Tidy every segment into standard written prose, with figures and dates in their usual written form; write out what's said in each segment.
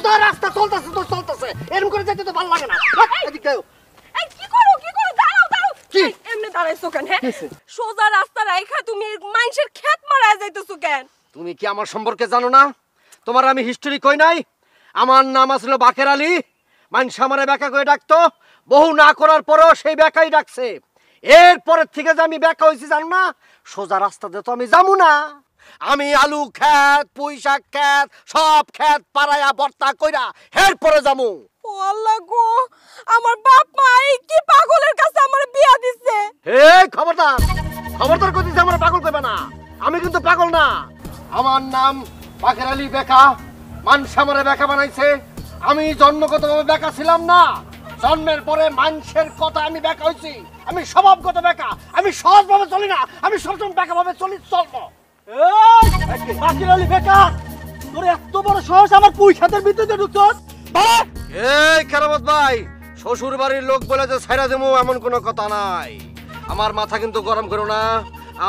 সোজা রাস্তা চলতেছে তো চলতেছে, এরকম করে যেতে তো ভালো লাগে না। এদিকে আয়। এই কি করো দাঁড়াও কি এমনি দাঁড়াইছো কেন? হ্যাঁ সোজা রাস্তা রাইখা তুমি মানুষের ক্ষেত মারায় যাইতেছো কেন? তুমি কি আমার সম্পর্কে জানো না? তোমার আমি হিস্টরি কই নাই? আমার নাম আসল বাকের আলী। মানুষ আমারে বেকা করে ডাকতো, বহু না করার পরেও সেই বেকাই ডাকছে। এরপরের থেকে যে আমি বেকা হয়েছি জানো না, সোজা রাস্তাতে তো আমি যাবো না। আমি আলু ক্ষেত, পুঁই শাক ক্ষেত, সব ক্ষেত পাড়ায়া বর্তা কইরা এরপরে যাবো। ও আল্লাহ গো, আমার বাপ মা এই কি পাগলের কাছে আমার বিয়া দিছে। এই খবরদার খবরদার কইতেছি, আমার পাগল কইবা না। আমি কিন্তু পাগল না। আমার নাম বাকের আলী বেকা। মানুষ আমারে বেকা বানাইছে। আমি জন্মগতভাবে বেকা ছিলাম না, জন্মের পরে মানুষের কথা আমি বেকা হইছি। আমি স্বভাবগত বেকা, আমি সহজভাবে চলি না, আমি সবসময় বেকা ভাবে চলবো। বাকের আলী বেকা, তোর এত বড় সাহস আমার পুঁই ক্ষেতের ভিতরে ঢুকছস? এই কেরামত ভাই, শ্বশুর বাড়ির লোক বলে যে ছাইরা দেবো এমন কোনো কথা নাই। আমার মাথা কিন্তু গরম করো না।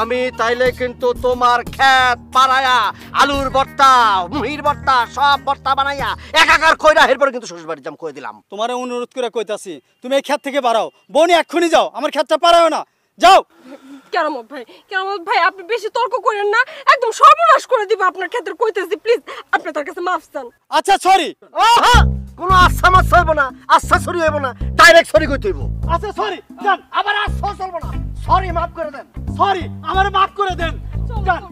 আমি তাইলে কিন্তু তোমার ক্ষেত পাড়ায়া আলুর ভর্তা, মুহির ভর্তা, সব ভর্তা বানাইয়া একাকার কইরা এরপরে কিন্তু শ্বশুর বাড়ি যাম কই দিলাম। তোমারে অনুরোধ করে কইতাছি, তুমি এই ক্ষেত থেকে বাড়াও। বনি এক্ষুনি যাও, আমার ক্ষেতটা পাড়াও না, যাও। কেরামত ভাই আপনি বেশি তর্ক করেন না, একদম সর্বনাশ করে দিব আপনার ক্ষেতের। কইতেছি প্লিজ আপনি তার কাছে মাফ চান। আচ্ছা সরি। কোনো আচ্ছা মাছ হইব না, আচ্ছা সরি হইব না, ডাইরেক্ট সরি কইতে হইব। আচ্ছা সরি, যান। আবার আচ্ছা চলবো না, সরি মাফ করে দেন। সরি, আমারে মাফ করে দেন, যান।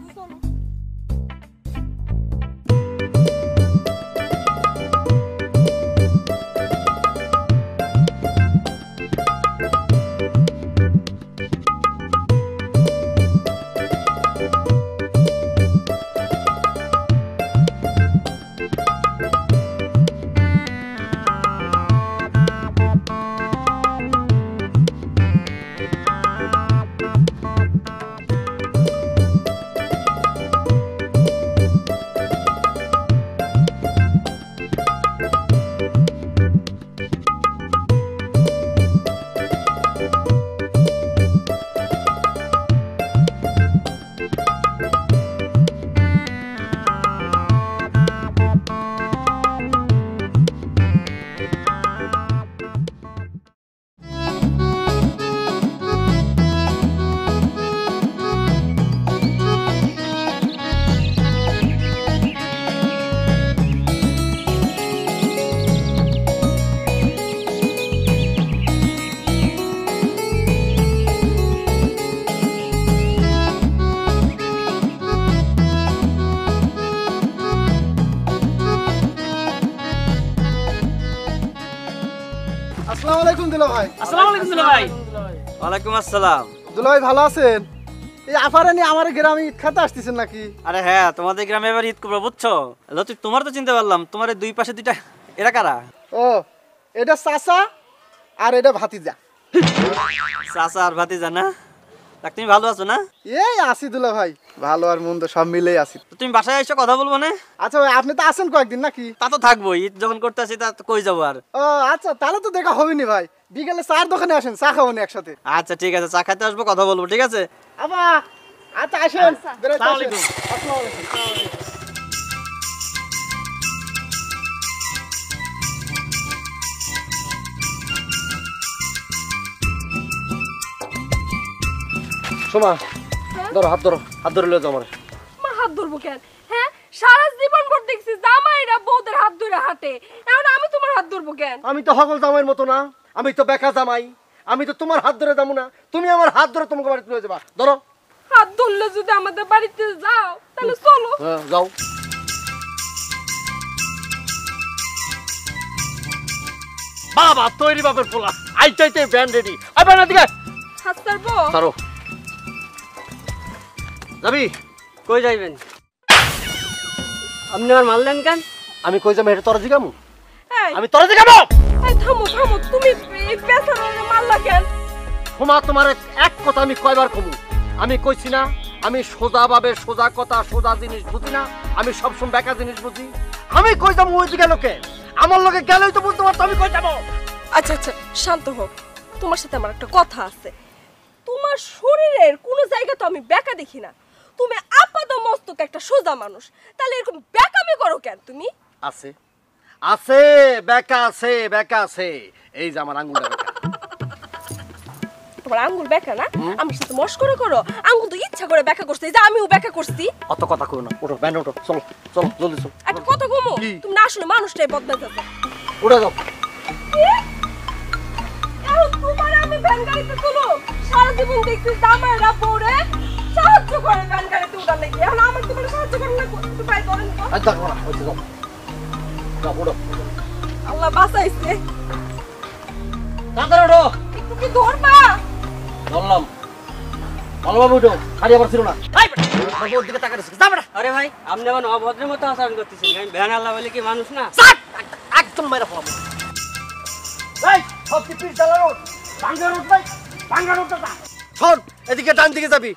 আসসালামু আলাইকুম দুলা ভাই। আসসালামু আলাইকুম দুলা ভাই। ওয়ালাইকুম আসসালাম। দুলা ভাই ভালো আছেন? এই আফারে নিয়ে আমার গ্রামে ঈদ খাতে আসতেছেন নাকি? আরে হ্যাঁ, তোমাদের গ্রামে এবার ঈদ করবো বুঝছো। লতিফ তোমার তো চিনতে পারলাম, তোমার দুই পাশে দুইটা এরা কারা? ও এটা চাচা আর এটা ভাতিজা। চাচা আর ভাতিজা না? তুমি ভালো আছো না? এই আছি দুলা ভাই, ভালো আর মন্দ সব মিলেই আছি। তুমি বাসায় এসে কথা বলবো না? আচ্ছা ভাই, আপনি তো আছেন কয়েকদিন নাকি? তা তো থাকবো, ঈদ যখন করতে আসি তা কই যাবো আর। ও আচ্ছা, তাহলে তো দেখা হবে নি ভাই। বিকেলে চার দোকানে আসেন, চা খাবো না একসাথে। আচ্ছা ঠিক আছে, চা খাইতে আসবো, কথা বলবো, ঠিক আছে? আবা আচ্ছা আসেন। আসসালামু আলাইকুম। আসসালামু আলাইকুম। সোমা ধরো, হাত ধরো, হাত ধরে লয়ে যাও আমার। মা হাত ধরবো কেন? হ্যাঁ সারা জীবন ভর দেখছি জামাইরা বউদের হাত ধরে হাঁটে, এখন আমি তোমার হাত ধরবো কেন? আমি তো হগল জামাইয়ের মতো না, আমি তো বেকা জামাই। আমি তো তোমার হাত ধরে যাবো না, তুমি আমার হাত ধরে তোমাকে বাড়িতে লয়ে যাবা। ধরো। হাত ধরলে যদি আমাদের বাড়িতে যাও তাহলে চলো। হ্যাঁ যাও। বাবা তৈরি বাপের পোলা, আইতে ব্যান্ড রেডি। আই বানা দিকে হাত ছাড়বো? ধরো। যাবি? কই যাইবেন? আপনি আমার মারলেন কেন? আমি কই যাবো এটা তোরা জিগামু? এই আমি তোরা জিগামু? এই থামো তুমি এই পেছনে মারলা কেন? হোমা তোমার এক কথা আমি কয়বার কমু? আমি কইছি না আমি সোজা ভাবে সোজা কথা সোজা জিনিস বুঝি না, আমি সবসময় বেকা জিনিস বুঝি। আমি কই যাবো ওই দিকে লোকে? আমার লোকে গেলেই তো বুঝতে পারতো আমি কই যাবো। আচ্ছা শান্ত হোক, তোমার সাথে আমার একটা কথা আছে। তোমার শরীরের কোনো জায়গা তো আমি বেকা দেখি না, তুমি আপাত মস্তক একটা সোজা মানুষ, তাহলে এরকম বেকামি করো কেন তুমি? আছে আছে বেকা আছে বেকা আছে, এই যে আমার আঙ্গুলটা বেকা। তোমার আঙ্গুল বেঁকা না? আমার সাথে মস্করা করো? আঙ্গুল তো ইচ্ছা করে বেঁকা করছে, এই যে আমিও বেঁকা করছি। অত কথা কই না, ওঠো ব্যান ওঠো, চলো চলো জলদি চলো। একটা কথা কমো, কি? তুমি না আসলে মানুষটাই বদনাম আছে। উড়ে যাও। এখন তোমার আমি ভ্যান গাড়িতে তুলো, সারা জীবন দেখছি জামাইরা পরে সাহায্য করে ভ্যান গাড়িতে উঠার লাগি, এখন আমার তোমার সাহায্য করে না, একটু পাই ধরেন তো। আর দেখো না, ওই যে যাও। যাও উড়ো। আল্লাহ বাঁচাইছে। তাড়াতাড়ি উঠো। একটু কি ধরবা? ধরলাম। ভালোভাবে উঠো, খালি আবার ছিল না। এই বেটা, ওর দিকে তাকাতে শিখে যা বেটা। আরে ভাই আপনি আমার অভদ্রের মতো আচরণ করতেছেন, আমি ভ্যান আল্লাহ বলে কি মানুষ না? চাট! একদম মেরে ফেলাম। এই, সব কি পিস জ্বালা রোড? ভাঙ্গা রোড ভাই, ভাঙ্গা রোডটা যা। শোন, এদিকে ডান দিকে যাবি।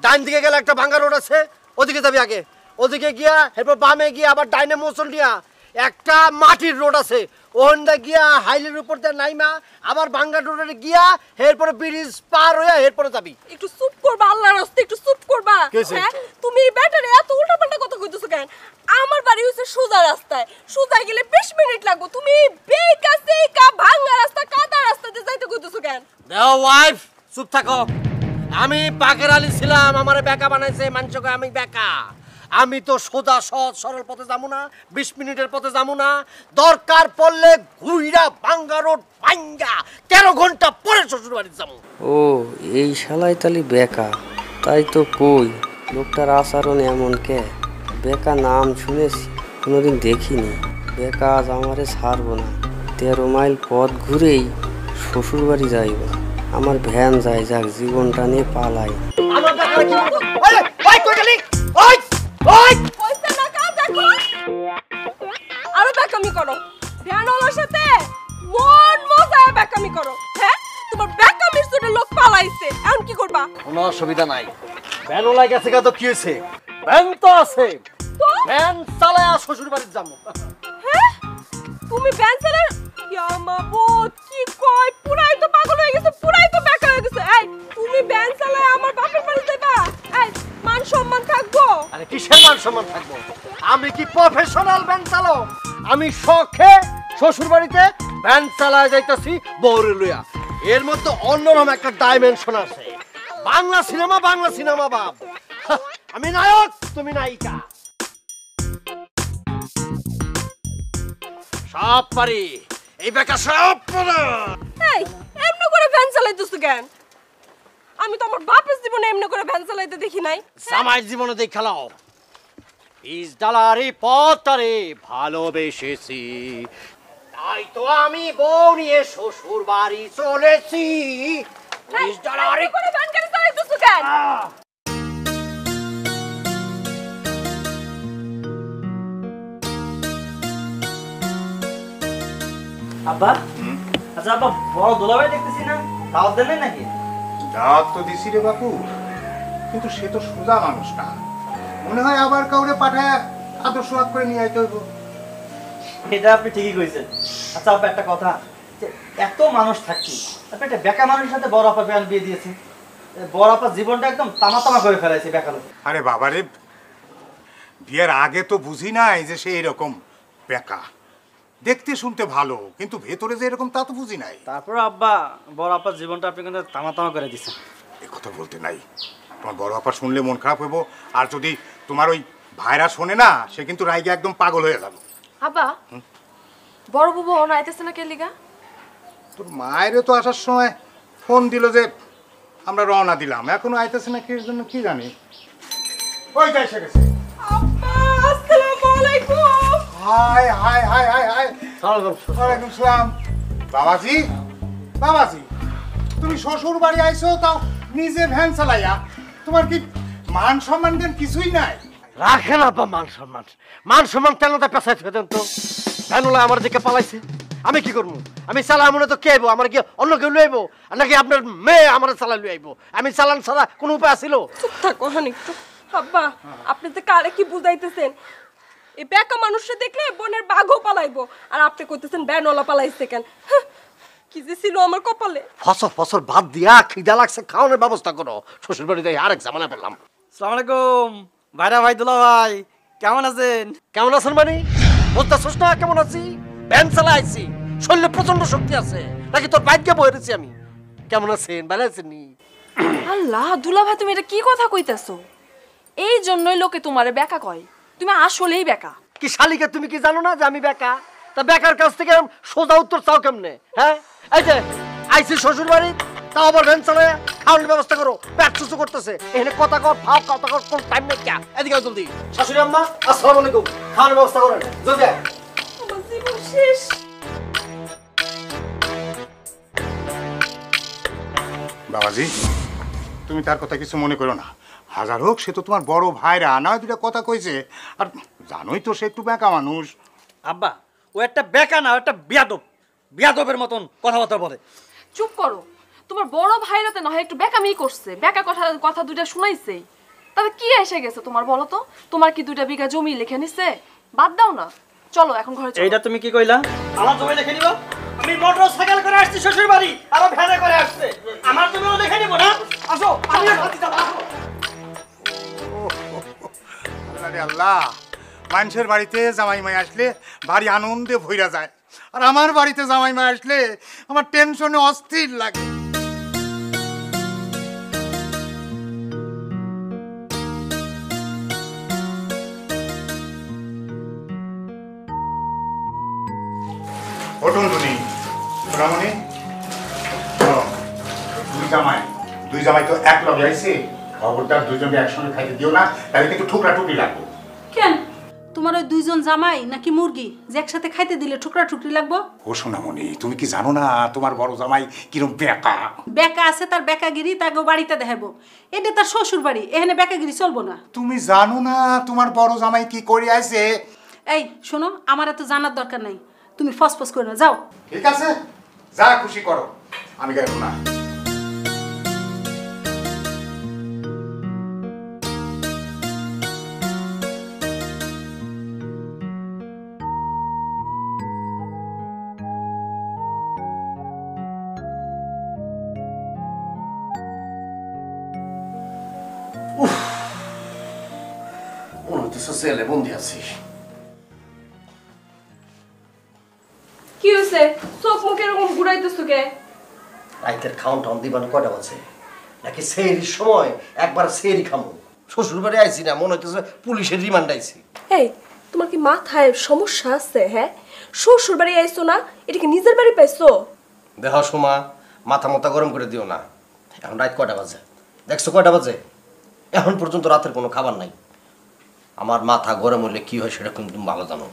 ডান দিকে গেলে একটা ভাঙ্গা রোড আছে, ওদিকে যাবি আগে। ওদিকে গিয়া এরপর বামে গিয়ে আবার ডাইনে মোচন দিয়া একটা মাটির রোড আছে, ওখানটা গিয়া হাইলের উপর দিয়ে নাইমা আবার ভাঙ্গা রোডে গিয়া এরপরে ব্রিজ পার হইয়া এরপরে যাবি। একটু চুপ করবা, আল্লাহর রাস্তে একটু চুপ করবা। কেছে? হ্যাঁ, তুমি এই ব্যাটারে এত উল্টাপাল্টা কথা কইতেছো কেন? আমার বাড়ি হইছে সোজা রাস্তায়, সোজা গেলে 20 মিনিট লাগবে, তুমি বেকা সেকা ভাঙা রাস্তা কাদা রাস্তাতে যাইতে কইতেছো কেন? দেও ওয়াইফ, চুপ থাকো। আমি বাকের আলী ছিলাম, আমারে বেকা বানাইছে মানুষকে, আমি বেকা। আমি তো সোজা সহজ সরল পথে যাবো না, 20 মিনিটের পথে যাবো না, দরকার পড়লে ঘুইরা ভাঙ্গা রোড ভাঙ্গা 13 ঘন্টা পরে শ্বশুর বাড়ি যাবো। ও এই শালাই তালি বেকা, তাই তো কই লোকটার আচরণ এমন কে? বেকা নাম শুনেছি, কোনোদিন দেখিনি। বেকা আজ আমারে ছাড়বো না, 13 মাইল পথ ঘুরেই শ্বশুর বাড়ি যাইব। আমার ভ্যান যাই যাক, জীবনটা নিয়ে পালাই। আমার বেকারে কি করবো? ওই, ওই, কই গেলি? ওই, ওই! কইছে না কাজ দেখো, আরো বেকামি করো, ভ্যানওয়ালার সাথে মন মজায় বেকামি করো। হ্যাঁ, তোমার বেকামির জন্য লোক পালাইছে, এখন কি করবা? কোনো অসুবিধা নাই, ভ্যানও লাগে গেছে, তো কি হয়েছে? ভ্যান তো আছে, তো ভ্যান চালায়া শ্বশুর বাড়ি যাবো। হ্যাঁ, তুমি ভ্যান চালার ইয়ামাবত কি কয়, পুরাই তো পাগল হয়ে গেছে, পুরাই তো বেকা হয়ে গেছে। এই তুমি ভ্যান চালায় আমার বাপের বাড়ি যাইবা? এই মান সম্মান থাকবো? আরে কিসের মান সম্মান থাকবো? আমি কি প্রফেশনাল ভ্যান চালক? আমি শখে শ্বশুর বাড়িতে ভ্যান চালায় যাইতাছি বউরে লইয়া। এর মধ্যে অন্যরকম একটা ডাইমেনশন আছে। বাংলা সিনেমা বাপ। আমি নায়ক, তুমি নায়িকা। সব পারি, এই বেকা সব পারে। এই এমনি করে ভ্যান চালাইতেছো কেন? আমি তো আমার বাপের জীবনে এমনি করে ভ্যান চালাইতে দেখি নাই। জামাই জীবনে দেখ খেলাও, বীজ ডালারে পথটারে ভালোবেসেছি, তাই তো আমি বউ নিয়ে শ্বশুর বাড়ি চলেছি। বীজ ডালারে এমনি করে ভ্যান গাড়ি চালাইতেছো কেন? আব্বা, আচ্ছা আব্বা, বড় দোলাভাই দেখতেছি না, দাওয়াত দেন নাকি? দাওয়াত তো দিছি রে বাপু, কিন্তু সে তো সোজা মানুষ না, মনে হয় আবার কাউরে পাঠায় আদর্শ করে নিয়ে আইতে হইব। এটা আপনি ঠিকই কইছেন। আচ্ছা আব্বা, একটা কথা, যে এত মানুষ থাকছি, আপনি একটা বেকা মানুষের সাথে বড় আপা বিয়ে দিয়েছেন, বড় আপার জীবনটা একদম তামা করে ফেলাইছে বেকার। আরে বাবারে, বিয়ের আগে তো বুঝি নাই যে সে এরকম বেকা। দেখতে শুনতে ভালো, কিন্তু ভেতরে যে এরকম তা তো বুঝি নাই। তারপর আব্বা, বড় আপার জীবনটা আপনি কিন্তু তামা করে দিচ্ছেন। এ কথা বলতে নাই, তোমার বড় আপা শুনলে মন খারাপ হইব, আর যদি তোমার ওই ভাইরা শোনে না, সে কিন্তু রাইগে একদম পাগল হয়ে যাবে। আব্বা, বড় বুবু ওনা আইতেছে না কে লিগা? তোর মায়েরও তো আসার সময় ফোন দিল যে আমরা রওনা দিলাম, এখনো আইতেছে না কি জন্য কি জানি। ওই যাই এসে গেছে। আব্বা, আসসালামু আলাইকুম। High high high high high, ওয়ালাইকুম সালাম। বাবাজি, বাবাজি, তুমি শ্বশুর বাড়ি আইছো, তাও নিজে ভ্যান চালাইয়া, তোমার কি মান সম্মান দেন কিছুই নাই? রাখেন আপা মান সম্মান, মান সম্মান তেলটা পেছাই থেকে দেন তো। ভ্যানওয়ালা আমার দিকে পালাইছে, আমি কি করবো? আমি চালাই মনে তো কে আইবো? আমার কি অন্য কেউ লই আইবো, নাকি আপনার মেয়ে আমার চালাই লই আইবো? আমি চালান ছাড়া কোনো উপায় আছিল? চুপ থাকো হানি একটু। আব্বা, আপনি যে কারে কি বুঝাইতেছেন? এই বেকা মানুষটা দেখলে বোনের বাঘও পালাইবো, আর আপনি কইতেছেন ভ্যানওয়ালা পালাইছে কেন? হ্যাঁ, কি যে ছিল আমার কপালে। ফসল ভাত দিয়া খিদা লাগছে, খাওয়ানোর ব্যবস্থা করো। শ্বশুর বাড়িতে আরেক জামানা পেলাম। আসসালামু আলাইকুম ভাইরা, ভাই দুলা ভাই, কেমন আছেন? কেমন আছেন মানে? বুঝতেছিস না কেমন আছি? ভ্যান চালাইছি, শরীরে প্রচন্ড শক্তি আছে, নাকি তোর বাইককে বয়ে রেছি আমি? কেমন আছেন, ভালো আছেন নি? আল্লাহ দুলা ভাই, তুমি এটা কি কথা কইতাছো? এই জন্যই লোকে তোমারে বেকা কয়। তুমি আসলেই বেকা। কি শালিকা, তুমি কি জানো না যে আমি বেকা? তা বেকার কাছ থেকে সোজা উত্তর চাও কেমনে? হ্যাঁ, এই যে আইসি শ্বশুর বাড়ি, তাও আবার ভ্যান চালায়, খাওয়ানোর ব্যবস্থা করো, পেট চুচু করতেছে, এখানে কথা কর ফাও কথা কর, কোন টাইম নেই। ক্যা এদিকে আও জলদি। শাশুড়ি আম্মা আসসালামু আলাইকুম, খাওয়ানোর ব্যবস্থা করেন জলদি। আমার জীবন শেষ। বাবাজি, তুমি তার কথা কিছু মনে করো না। হাজার হোক সে তো তোমার বড় ভাইরা, না দুটা কথা কইছে। আর জানোই তো সে একটু বেঁকা মানুষ। আব্বা, ও একটা বেকা না, ও একটা বিয়াদব। বিয়াদবের মতন কথাবার্তা বলে। চুপ করো। তোমার বড় ভাইরাতে না হয় একটু বেকামি করছে, বেকা কথা কথা দুইটা শুনাইছে, তাতে কি এসে গেছে তোমার বলো তো? তোমার কি 2 বিঘা জমি লিখে নিছে? বাদ দাও না, চলো এখন ঘরে চলো। এইটা তুমি কি কইলা? আমার জমি লিখে নিব? আমি মোটরসাইকেল করে আসছি শ্বশুর বাড়ি, আর ভ্যানে করে আসছে। আমার জমিও লিখে নিব না? আসো, আমি সাথে যাব। আল্লাহ রে আল্লাহ, মানুষের বাড়িতে জামাই মাই আসলে ভারী আনন্দে ভইরা যায়, আর আমার বাড়িতে জামাই মাই আসলে আমার টেনশনে অস্থির লাগে। ওটুনটুনি, সোনামণি, দুই জামাই তো এক লগে আইছে, খবরদার দুইজনকে একসঙ্গে খাইতে দিও না, তাহলে কিন্তু ঠুকরা টুকরি লাগবে। কেন তোমার ওই 2জন জামাই নাকি মুরগি যে একসাথে খাইতে দিলে ঠুকরা ঠুকরি লাগবো? ও সোনামণি, তুমি কি জানো না তোমার বড় জামাই কিরম বেকা? বেকা আছে, তার বেকাগিরি তাকে বাড়িতে দেখাবো। এটা তার শ্বশুর বাড়ি, এখানে বেকাগিরি চলবো না। তুমি জানো না তোমার বড় জামাই কি করে আইছে? এই শোনো, আমার এত জানার দরকার নাই, তুমি ফসফস করে না, যাও। ঠিক আছে, যা খুশি করো, আমি গাইব না। মনে হচ্ছে জেলে বন্দি আছি। কি হইছে? চোখ মুখ এরকম ঘুরাইতেছো কে? রাইতের খাওন টাউন দিবান কয়টা বাজে? নাকি সেহরির সময় একবার সেহরি খামো? শ্বশুর বাড়ি আইছি না, মনে হইতেছে পুলিশের রিমান্ড আইছি। এই, তোমার কি মাথায় সমস্যা আছে? হ্যাঁ, শ্বশুর বাড়ি আইছো না, এটা কি নিজের বাড়ি পাইছো? দেহ সোমা, মাথা মতা গরম করে দিও না। এখন রাত কয়টা বাজে দেখছো? কয়টা বাজে? এখন পর্যন্ত রাতের কোনো খাবার নাই। আমার মাথা গরম হলে কি হয় সেটা কিন্তু তুমি ভালো জানো।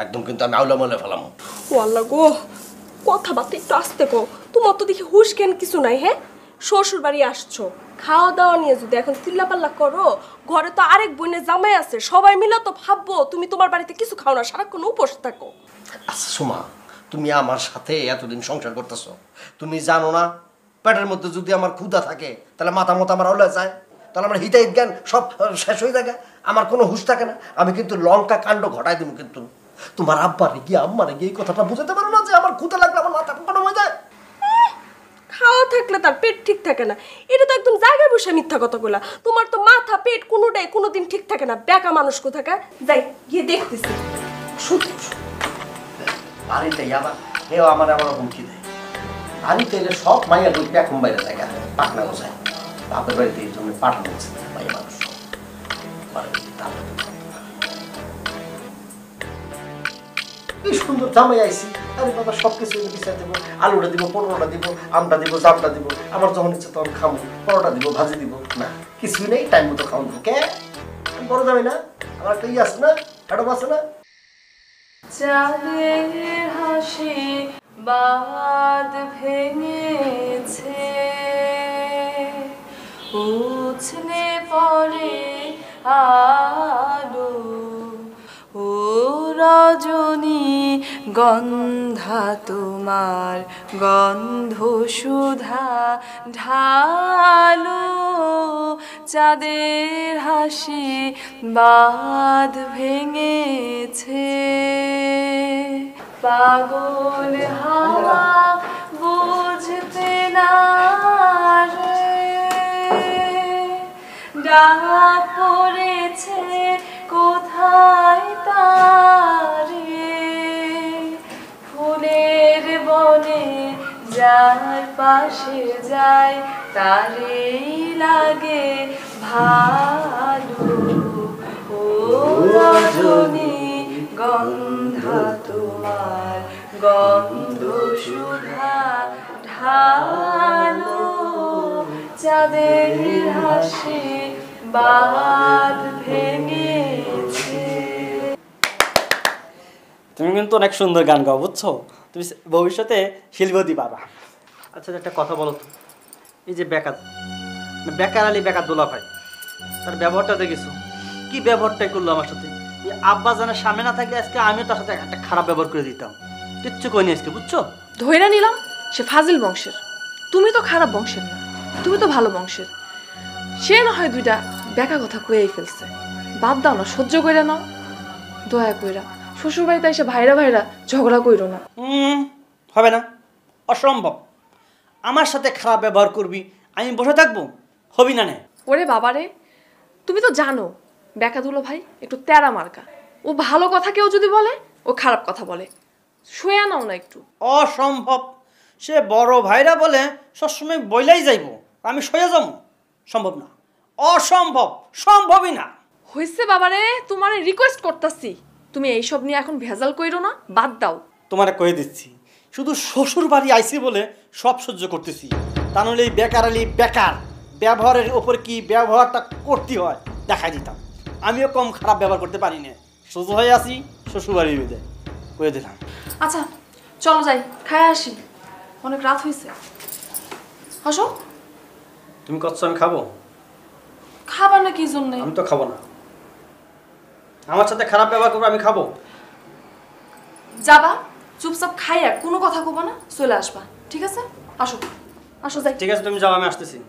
একদম কিন্তু আমি আউলা মলে ফেলাম। ও আল্লাহ গো, কথাবার্তা একটু আস্তে কো। তোমার তো দেখি হুশ জ্ঞান কিছু নাই। হ্যাঁ, শ্বশুর বাড়ি আসছো, খাওয়া দাওয়া নিয়ে যদি এখন চিল্লাপাল্লা করো, ঘরে তো আরেক বোনের জামাই আছে, সবাই মিলে তো ভাববো তুমি তোমার বাড়িতে কিছু খাও না, সারাক্ষণ উপোস থাকো। আচ্ছা সোমা, তুমি আমার সাথে এতদিন সংসার করতেছো, তুমি জানো না পেটের মধ্যে যদি আমার ক্ষুধা থাকে তাহলে মাথা মতো আমার আউলা যায়, তাহলে আমার হিতাহিত জ্ঞান সব শেষ হয়ে থাকে, আমার কোনো হুঁশ থাকে না। আমি কিন্তু লঙ্কা কাণ্ড ঘটাই দেবো। কিন্তু তোমার আব্বারে গিয়ে আম্মারে গিয়ে এই কথাটা বুঝাতে পারো না যে আমার ক্ষুধা লাগলে আমার মাথা গরম হয়ে যায়? খাওয়া থাকলে তার পেট ঠিক থাকে না, এটা তো একদম জায়গায় বসে মিথ্যা কথা বলা। তোমার তো মাথা পেট কোনোটাই কোনোদিন ঠিক থাকে না, বেকা মানুষ কোথাকার। যাই গিয়ে দেখতেছি। শুধু বাড়িতে আবার কেউ আমার আবার হুমকি দেয়। বাড়িতে এলে সব মাইয়া ঢুকবে এখন বাইরে জায়গা পাটনা গোছায়। বাপের বাড়িতে এই জন্য পাঠানো হচ্ছে মাইয়া মানুষ কি সুন্দর জামাই আইসি। আরে বাবা, সব কিছু বিচার দেবো, আলুটা দিব, পটলটা দিব, আমটা দিব, জামটা দিব, আমার যখন ইচ্ছে তখন খাবো, পরোটা দিব, ভাজি দিব। না, কিছুই নেই, টাইম মতো খাওয়া দেবো। কে বড় যাবে না? আমার একটা ইয়ে আছে না, ম্যাডাম আছে না? চাঁদের হাসি বাদ ভেঙেছে, উছলে পড়ে আলো, ও রজনী গন্ধা তোমার গন্ধ সুধা ঢালো, চাঁদের হাসি বাঁধ ভেঙেছে, পাগল হাওয়া বুঝতে না রে, ডাক পড়েছে কোথায় তারে, পাশে যায় তারেই লাগে ভালো। ও রজনী গন্ধা তোমার গন্ধ সুধা ঢালো, চাঁদের হাসি বাদ ভেঙেছে। তুমি কিন্তু অনেক সুন্দর গান গাও, বুঝছো? তুমি ভবিষ্যতে শিল্পী পাবা। আচ্ছা একটা কথা বলো তো, এই যে বেকার আলী বেকার দোলা ভাই, তার ব্যবহারটা দেখেছো? কি ব্যবহারটাই করলো আমার সাথে। এই আব্বা জানার সামনে না থাকলে আজকে আমিও তার সাথে একটা খারাপ ব্যবহার করে দিতাম। কিচ্ছু কইনি আজকে, বুঝছো? ধইরা নিলাম সে ফাজিল বংশের, তুমি তো খারাপ বংশের না, তুমি তো ভালো বংশের। সে না হয় দুইটা বেকা কথা কয়েই ফেলছে, বাদ দাও না, সহ্য কইরা নাও। দয়া কইরা শ্বশুর বাড়িতে এসে ভাইরা ভাইরা ঝগড়া কইরো না। হবে না, অসম্ভব। আমার সাথে খারাপ ব্যবহার করবি, আমি বসে থাকবো? হবি না। ওরে বাবারে, তুমি তো জানো বেকা দুলো ভাই একটু তেরা মার্কা। ও ভালো কথা কেউ যদি বলে ও খারাপ কথা বলে। শুয়ে নাও না একটু। অসম্ভব। সে বড় ভাইরা বলে সবসময় বইলাই যাইব, আমি সয়ে যাবো? সম্ভব না, অসম্ভব, সম্ভবই না। হইছে বাবারে, তোমারে রিকোয়েস্ট করতাছি, তুমি এইসব নিয়ে এখন ভেজাল কইরো না, বাদ দাও। তোমারে কয়ে দিচ্ছি, শুধু শ্বশুর বাড়ি আইসি বলে সব সহ্য করতেছি, তা নাহলে এই বেকার আলী বেকার ব্যবহারের ওপর কি ব্যবহারটা করতে হয় দেখাই দিতাম। আমিও কম খারাপ ব্যবহার করতে পারি না, সোজা হয়ে আসি শ্বশুর বাড়ির বেঁধে কয়ে দিলাম। আচ্ছা চলো যাই, খায় আসি, অনেক রাত হয়েছে। আসো। তুমি কচ্ছ আমি খাবো? খাবার না কি জন্য? আমি তো খাবো না। আমার সাথে খারাপ ব্যবহার করবো, আমি খাবো? যাবা চুপচাপ খাইয়া কোনো কথা কবা না, চলে আসবা, ঠিক আছে? আসো আসো যাই। ঠিক আছে, তুমি যাও, আমি আসতেছি।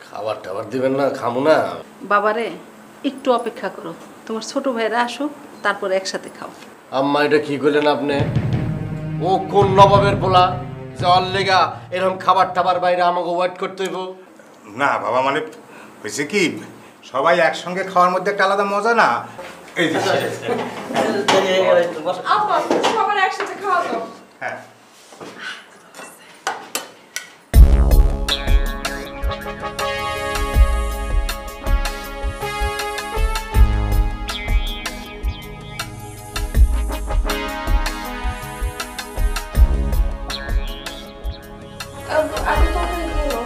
খাবার টাবার দিবেন না? খামো না। বাবারে একটু অপেক্ষা করো, তোমার ছোট ভাইরা আসুক, তারপর একসাথে খাও। আম্মা এটা কি করলেন আপনি? ও কোন নবাবের পোলা যাওয়ার লেগা এরকম খাবার টাবার বাইরে আমাকে ওয়েট করতে হইব? না বাবা, মানে হয়েছে কি, সবাই একসঙ্গে খাওয়ার মধ্যে একটা আলাদা মজা না। এই যে আপা সবার একসাথে খাওয়া দাও। হ্যাঁ আমি তোমাকে নিয়ে নাও।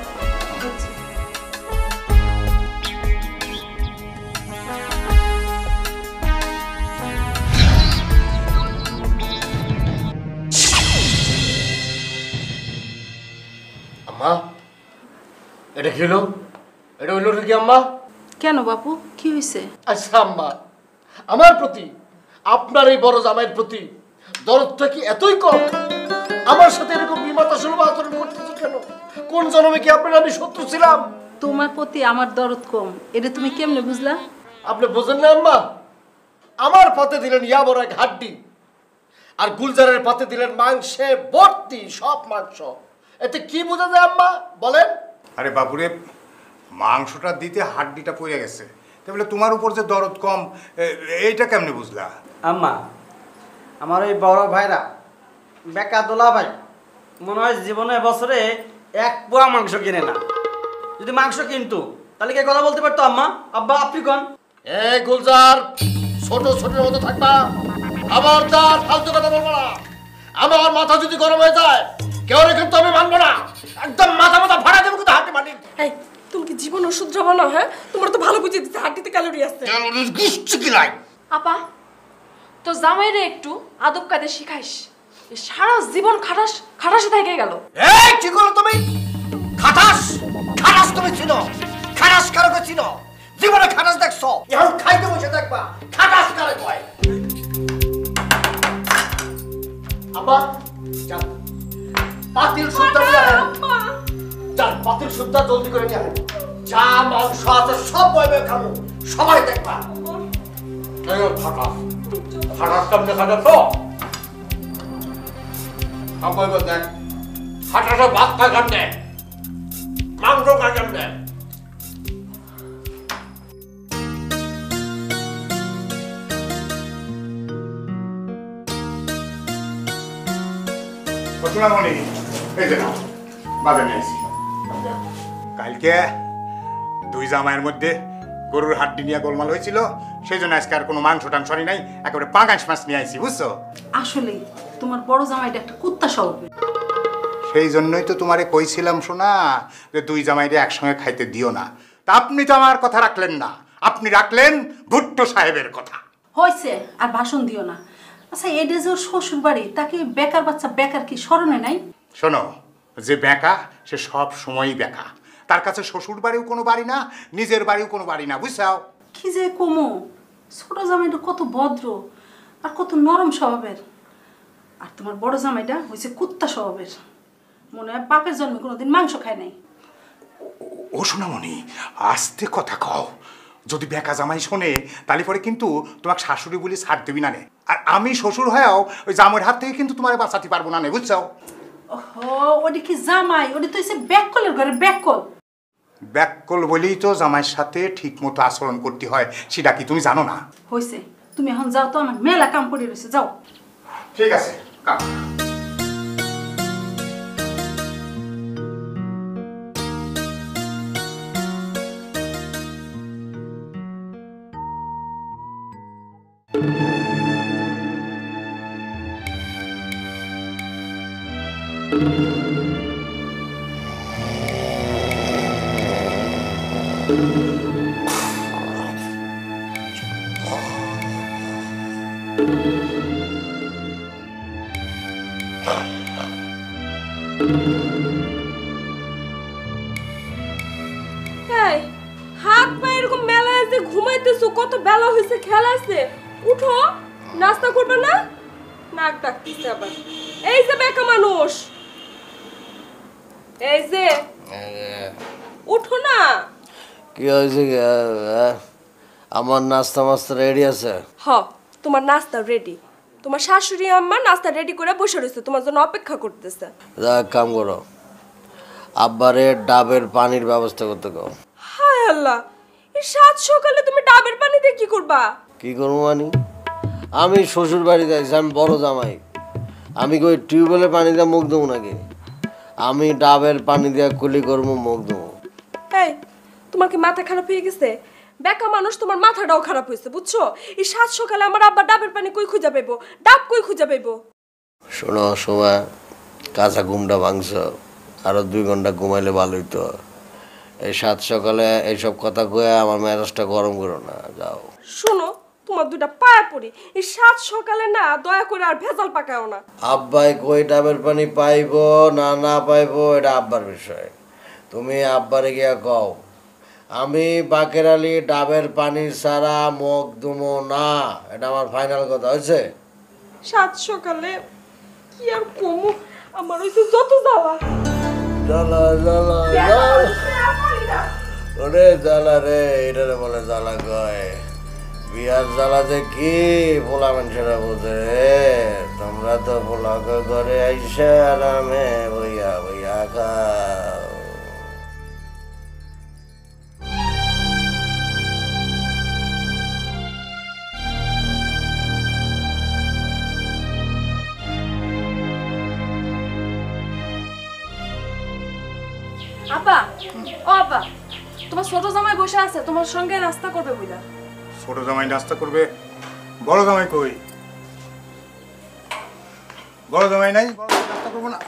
আম্মা এটা কি হলো? এটা হইল কি আম্মা? কেন বাপু, কি হয়েছে? আচ্ছা আম্মা, আমার প্রতি আপনার এই বড় জামাইয়ের প্রতি দরদটা কি এতই কম? আমার সাথে এরকম বিমাতা সুলভ আচরণ করতেছে কেন? কোন জন্মে কি আপনার আমি শত্রু ছিলাম? তোমার প্রতি আমার দরদ কম, এটা তুমি কেমনে বুঝলা? আপনি বোঝেন না আম্মা? আমার পাতে দিলেন ইয়া বড় এক হাড্ডি, আর গুলজারের পাতে দিলেন মাংসে ভর্তি সব মাংস। এতে কি বোঝা যায় আম্মা বলেন? আরে বাবুরে, মাংসটা দিতে হাড্ডিটা পড়ে গেছে, তাহলে তোমার উপর যে দরদ কম এইটা কেমনে বুঝলা? আম্মা, আমার ওই বড় ভাইরা বেকা দোলা ভাই মনে হয় জীবনে বছরে এক পোয়া মাংস কিনে না। যদি মাংস কিনতো তাহলে কে কথা বলতে পারতো? আম্মা, আব্বা, আপনি কোন? এই গুলজার, ছোট ছোটের মতো থাকবা, খবরদার ফালতু কথা বলবো না। আমার মাথা যদি গরম হয়ে যায় কেউ কিন্তু আমি মানবো না, একদম মাথা ফাড়া দেবো কিন্তু হাঁটি মাটি। এই তুমি কি জীবন ওষুধ যাবো না? হ্যাঁ, তোমার তো ভালো বুঝিয়ে দিচ্ছে হাড্ডিতে ক্যালোরি আছে। আপা তো জামাইরে একটু আদব কায়দা শিখাইস, সারা জীবন খাটাস খাটাসে থেকে গেল। এই কি করো তুমি? খাটাস খাটাস তুমি ছিল, খাটাস কারকে ছিল? জীবনে খাটাস দেখছো? এখন খাইতে বসে দেখবা খাটাস কারে কয়। আপা যান, পাতিল সুদ্ধা নিয়ে আসেন। যান, পাতিল সুদ্ধা জলদি করে নিয়ে আসেন। যা মাংস আছে সব বইবে খাবো, সবাই দেখবা। খাটাস খাটাস কেমনে খাটাস? আব্বা এবার দেখ হাঁটাটা ভাত খায় কেমনে, মাংস খায় কেমনে। সোনামণি এই যে নাও বাজার নিয়েছি। কালকে দুই জামাইয়ের মধ্যে গরুর হাড্ডি নিয়ে গোলমাল হয়েছিল, সেই জন্য আজকে আর কোনো মাংস টাংস নাই, একেবারে পাঙাশ মাছ নিয়ে আইছি বুঝছো। আসলে তোমার বড় জামাইটা একটা কুত্তা স্বভাবের। সেই জন্যই তো তোমারে কইছিলাম শোনা যে দুই জামাইরে একসঙ্গে খাইতে দিও না। তা আপনি তো আমার কথা রাখলেন না, আপনি রাখলেন ভুট্টো সাহেবের কথা। হয়েছে আর ভাষণ দিও না। আচ্ছা এটা যে ওর শ্বশুর বাড়ি, তাকে বেকার বাচ্চা বেকার কি স্মরণে নাই? শোনো, যে বেকা সে সব সময়ই বেকা, তার কাছে শ্বশুর বাড়িও কোনো বাড়ি না, নিজের বাড়িও কোনো বাড়ি না, বুঝছাও। কি যে কমো, ছোট জামাইটা কত ভদ্র আর কত নরম স্বভাবের, আর তোমার বড় জামাইটা হয়েছে কুত্তা স্বভাবের। মনে হয় বাপের জন্মে কোনোদিন মাংস খায় নাই। ও সোনামণি আস্তে কথা কও, যদি বেকা জামাই শোনে তাহলে পরে কিন্তু তোমাকে শাশুড়ি বলে ছাড় দেবি না নে। আর আমি শ্বশুর হয়েও ওই জামাইয়ের হাত থেকে কিন্তু তোমার বাঁচাতে পারবো না নে, বুঝছো। ওহো, ওটা কি জামাই, ওটা তো হচ্ছে ব্যাককলের ঘরে ব্যাককল। ব্যাককল বলেই তো জামাইয়ের সাথে ঠিক মতো আচরণ করতে হয়, সেটা কি তুমি জানো না? হয়েছে, তুমি এখন যাও তো, আমার মেলা কাম করে রয়েছে, যাও। ঠিক আছে, কাম। এই হাত পা এরকম মেলা আছে, ঘুমাইতেছো, কত বেলা হয়েছে, খেলা আছে, উঠো, নাস্তা করবে না? নাক ডাকতেছে আবার। এই যে বেকা মানুষ, এই যে উঠো না। কি হয়েছে? আমার নাস্তা মাস্তা রেডি আছে? হ, তোমার নাস্তা রেডি। তোমার শাশুড়ি আম্মা নাস্তা রেডি করে বসে রয়েছে, তোমার জন্য অপেক্ষা করতেছে। যা কাম করো, আব্বারে ডাবের পানির ব্যবস্থা করতে কও। হায় আল্লাহ, এই সাত সকালে তুমি ডাবের পানি দিয়ে কি করবা? কি করবো মানে? আমি শ্বশুর বাড়িতে আছি, আমি বড় জামাই, আমি কই টিউবওয়েলের পানি দিয়ে মুখ দেবো নাকি? আমি ডাবের পানি দিয়ে কুলি করবো, মুখ দেবো। এই তোমার কি মাথা খারাপ হয়ে গেছে? বেকা মানুষ, তোমার মাথাটাও খারাপ হয়েছে, বুঝছো? এই সাত সকালে আমার আব্বা ডাবের পানি কই খুঁজা পাইবো, ডাব কই খুঁজা পাইবো? শোনো সময়, কাঁচা ঘুমটা ভাঙছ, আরো 2 ঘন্টা ঘুমাইলে ভালো হইতো। এই সাত সকালে এইসব কথা কয়ে আমার মেজাজটা গরম করো না, যাও। শোনো, তোমার দুটা পায়ে পড়ি, এই সাত সকালে না দয়া করে আর ভেজাল পাকাও না। আব্বাই কই ডাবের পানি পাইবো না না পাইবো এটা আব্বার বিষয়, তুমি আব্বারে গিয়া কও আমি বাকের আলী ডাবের পানি ছাড়া মুখ দুমো না, এটা আমার ফাইনাল কথা হয়েছে। সাত সকালে কি আর কমু, আমার হইছে যত জ্বালা। জ্বালা জ্বালা জ্বালা, ওরে জ্বালা রে, এটারে বলে জ্বালা কয়। বিয়ার জ্বালাতে কি পোলা মানুষেরা বোঝে রে, তোমরা তো পোলা করে আইসা আরামে বইয়া বইয়া খাও। আপা, ও আপা, তোমার ছোট জামাই বসে আছে, তোমার সঙ্গে নাস্তা করবে বুঝলা। ছোট জামাই নাস্তা করবে, বড় জামাই কই? বড় জামাই নাই, বড় জামাই নাস্তা করবো না।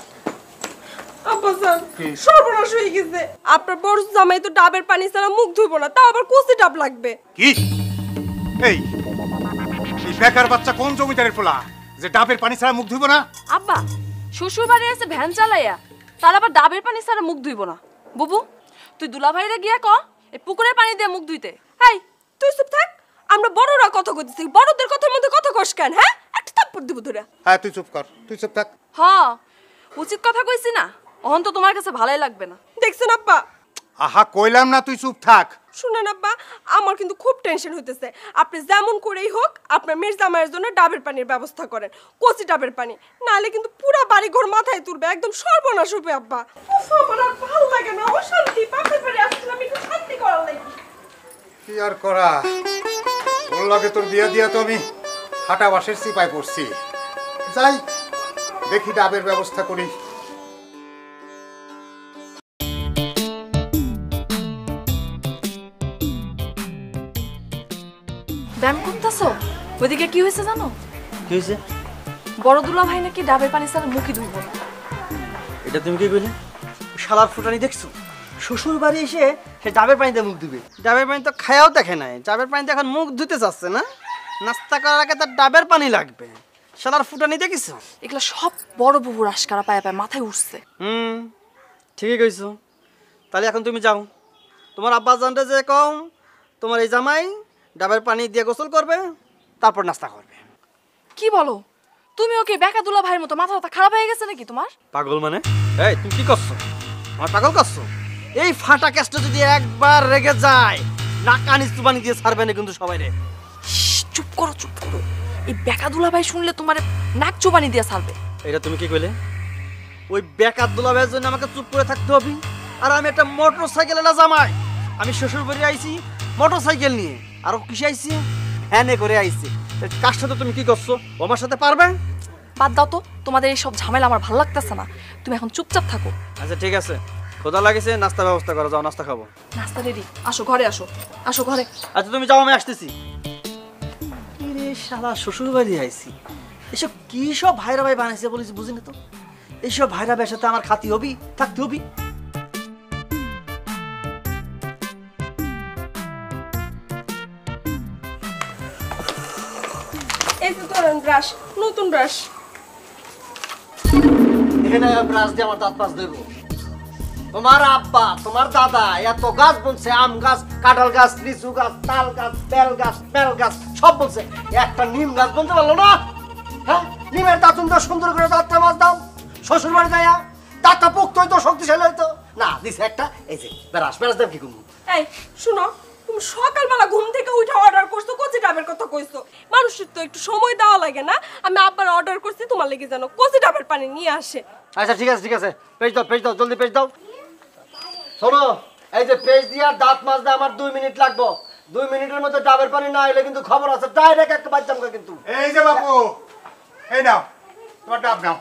আব্বা স্যার, সর্বনাশ হয়ে গেছে। আপনার বড় জামাই তো ডাবের পানি ছাড়া মুখ ধুইবো না, তাও আবার কচি ডাব লাগবে। কি এই বেকার বাচ্চা কোন জমিদারের পোলা যে ডাবের পানি ছাড়া মুখ ধুইব না? আব্বা, শ্বশুর বাড়ি আছে ভ্যান চালাইয়া, তার আবার ডাবের পানি ছাড়া মুখ ধুইব না। বুবু, তুই দুলাভাইরে গিয়া ক এই পুকুরের পানি দিয়ে মুখ ধুইতে। এই তুই চুপ থাক, আমরা বড়রা কথা কইতেছি, বড়দের কথার মধ্যে কথা কস কেন? হ্যাঁ, একটা থাপ্পড় দিব তোরা। হ্যাঁ তুই চুপ কর, তুই চুপ থাক। হ, উচিত কথা কইছি না, অহন তো তোমার কাছে ভালোই লাগবে না। দেখছেন আব্বা, আহা কইলাম না তুই চুপ থাক। শুনেন আব্বা, আমার কিন্তু খুব টেনশন হইতেছে। আপনি যেমন করেই হোক আপনার মেয়ের জামাইয়ের জন্য ডাবের পানির ব্যবস্থা করেন, কচি ডাবের পানি, নাহলে কিন্তু পুরা বাড়ি ঘর মাথায় তুলবে, একদম সর্বনাশ হবে আব্বা। উফ, আমার আর ভালো লাগে না, অশান্তি। বাপের বাড়ি আসছিলাম একটু শান্তি করার লাগি। কি আর করা, ওর লগে তোর বিয়া দিয়া তো আমি হাঁটা বাসের সিপাই পড়ছি। যাই দেখি ডাবের ব্যবস্থা করি। ব্যায়াম করতেছো? ওইদিকে কি হয়েছে জানো? কি হয়েছে? বড় দুলা ভাই নাকি ডাবের পানি ছাড়া মুখই ধুইব না। এটা তুমি কি কইলে? শালার ফুটানি দেখছো? শ্বশুর বাড়ি এসে সে ডাবের পানিতে মুখ ধুবে। ডাবের পানি তো খায়াও দেখে নাই, ডাবের পানিতে এখন মুখ ধুতে চাচ্ছে না। নাস্তা করার আগে তার ডাবের পানি লাগবে। শালার ফুটানি দেখেছো? এগুলো সব বড় বুবুর আশকারা পায়ে পায়ে মাথায় উঠছে। ঠিকই কইছো। তাহলে এখন তুমি যাও, তোমার আব্বা জানতে যে কম তোমার এই জামাই ডাবের পানি দিয়ে গোসল করবে, তারপর নাস্তা করবে। কি বলো? তুমি ওকে বেকা দুলা ভাইয়ের মতো মাথা খারাপ হয়ে গেছে নাকি তোমার? পাগল মানে? এই তুমি কি করছো? আমার পাগল করছো? এই ফাটা কেসটা যদি একবার রেগে যায় নাকানি চুবানি দিয়ে ছাড়বে না কিন্তু সবাই রে। চুপ করো, চুপ করো। এই বেকা দুলা ভাই শুনলে তোমার নাক চুবানি দিয়ে ছাড়বে। এটা তুমি কি কইলে? ওই বেকার দুলা ভাইয়ের জন্য আমাকে চুপ করে থাকতে হবে? আর আমি একটা মোটর সাইকেল না জামাই, আমি শ্বশুর বাড়ি আইছি মোটর সাইকেল নিয়ে, আর কিসে আইছি? ভ্যানে করে আইছি। কার সাথে তুমি কি করছো? আমার সাথে পারবে? বাদ দাও তো, তোমাদের এই সব ঝামেলা আমার ভালো লাগতেছে না। তুমি এখন চুপচাপ থাকো। আচ্ছা ঠিক আছে, খোদা লাগেছে, নাস্তা ব্যবস্থা করো, যাও নাস্তা খাবো। নাস্তা রেডি, আসো ঘরে, আসো আসো ঘরে। আচ্ছা তুমি যাও, আমি আসতেছি। রে শালা শ্বশুর বাড়ি আইছি, এসব কি সব ভাইরা ভাই বানাইছে বলিস বুঝি না তো। এইসব ভাইরা ভাইয়ের সাথে আমার খাতি হবি, থাকতে হবি। এই যে ধরেন ব্রাশ, নতুন ব্রাশ। এখানে ব্রাশ দিয়ে আমার দাঁত পাঁচ দেবো। তোমার আব্বা তোমার দাদা এত গাছ বলছে, আম গাছ, কাঁঠাল গাছ, লিচু গাছ, তাল গাছ, বেল গাছ, বেল গাছ সব বলছে, একটা নিম গাছ বলতে পারলো না? হ্যাঁ, নিমের দাঁতুন তো সুন্দর করে দাঁতটা মাছ দাও। শ্বশুর বাড়ি যাইয়া দাঁতটা পোক্ত হইতো, শক্তিশালী হইতো না। দিছে একটা এই যে ব্রাশ, ব্রাশ দেব কি করবো? এই শুনো, তুমি সকালবেলা ঘুম থেকে উঠে অর্ডার করছো কচি ডাবের কথা কইছো। মানুষের তো একটু সময় দেওয়া লাগে না? আমি আব্বার অর্ডার করছি তোমার লেগে যেন কচি ডাবের পানি নিয়ে আসে। আচ্ছা ঠিক আছে, ঠিক আছে, পেজ দাও, পেজ দাও, জলদি পেজ দাও। শোনো, এই যে পেজ দিয়া দাঁত মাজতে আমার 2 মিনিট লাগবে। 2 মিনিটের মধ্যে ডাবের পানি না এলে কিন্তু খবর আছে, ডাইরেক্ট একটা বাচ্চা আমাকে কিন্তু। এই যে বাপু, এই নাও তোমার ডাব নাও।